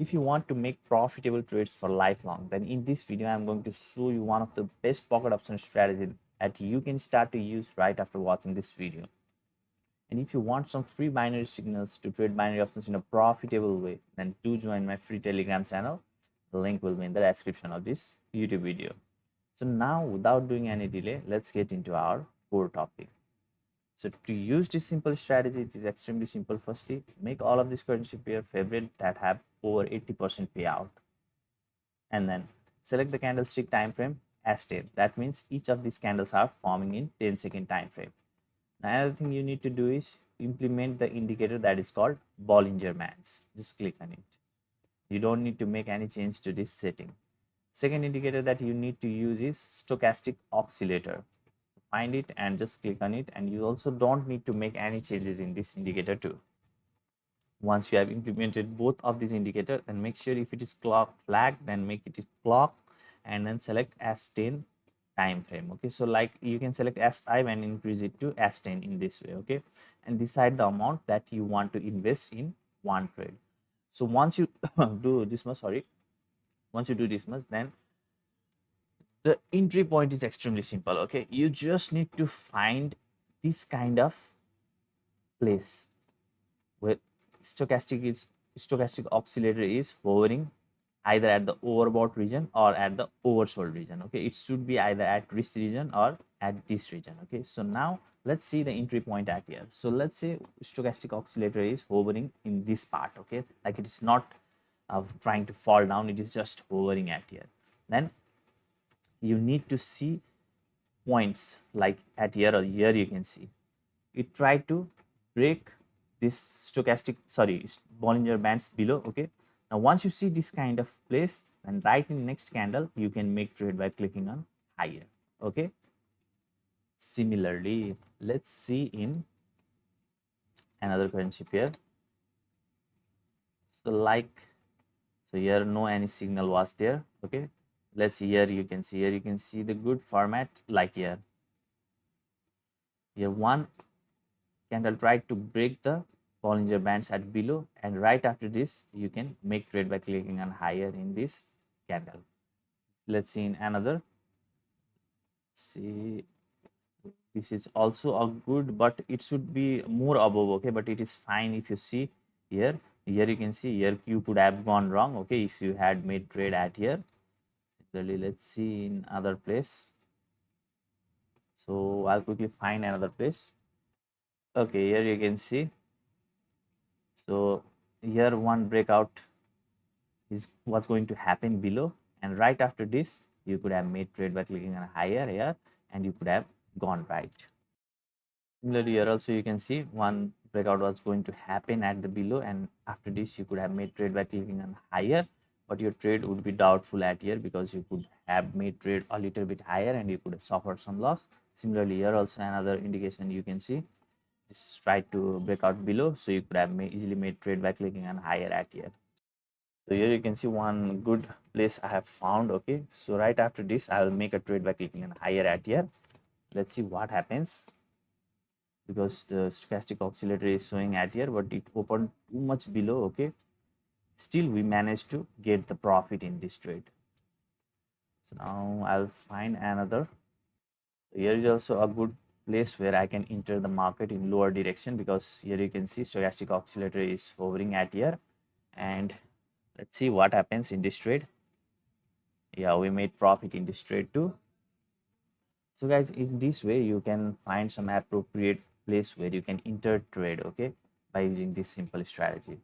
If you want to make profitable trades for lifelong, then in this video I'm going to show you one of the best pocket option strategy that you can start to use right after watching this video. And if you want some free binary signals to trade binary options in a profitable way, then do join my free Telegram channel. The link will be in the description of this YouTube video. So now, without doing any delay, let's get into our core topic. So to use this simple strategy, it is extremely simple. Firstly, make all of these currency pair favorite that have over 80% payout. And then select the candlestick time frame as 10. That means each of these candles are forming in 10-second time frame. Another thing you need to do is implement the indicator that is called Bollinger Bands. Just click on it. You don't need to make any change to this setting. Second indicator that you need to use is stochastic oscillator. Find it and just click on it, and you also don't need to make any changes in this indicator too. Once you have implemented both of these indicators, then make sure if it is clock flag, then make it is clock and then select as 10 time frame. Okay, so like you can select S5 and increase it to S10 in this way. Okay, and decide the amount that you want to invest in one trade. So once you do this much, once you do this much, then the entry point is extremely simple. Okay, you just need to find this kind of place where stochastic oscillator is hovering either at the overbought region or at the oversold region. Okay, it should be either at this region or at this region. Okay, so now let's see the entry point at here. So let's say stochastic oscillator is hovering in this part. Okay, like it is not trying to fall down, it is just hovering at here. Then you need to see points like at here or here. You can see it try to break this Bollinger Bands below. Okay, now once you see this kind of place, then right in next candle you can make trade by clicking on higher. Okay, similarly let's see in another currency pair. So here no any signal was there. Okay, let's see, here you can see the good format. Like here one candle tried to break the Bollinger Bands at below, and right after this you can make trade by clicking on higher in this candle. Let's see in another. See, this is also a good, but it should be more above. Okay, but it is fine. If you see here you can see here you could have gone wrong. Okay, if you had made trade at here. Similarly, let's see in other place. So I'll quickly find another place. Okay, here you can see. So here one breakout is what's going to happen below, and right after this you could have made trade by clicking on higher here, and you could have gone right. Similarly, here also you can see one breakout was going to happen at the below, and after this you could have made trade by clicking on higher, but your trade would be doubtful at here because you could have made trade a little bit higher and you could have suffered some loss. Similarly, here also another indication you can see this tried to break out below, so you could have easily made trade by clicking on higher at here. So here you can see one good place I have found. Okay, so right after this I will make a trade by clicking on higher at here. Let's see what happens, because the stochastic oscillator is showing at here, but it opened too much below. Okay, still we managed to get the profit in this trade. So now I'll find another. Here is also a good place where I can enter the market in lower direction, because here you can see stochastic oscillator is hovering at here, and let's see what happens in this trade. Yeah, we made profit in this trade too. So guys, in this way you can find some appropriate place where you can enter trade, okay, by using this simple strategy.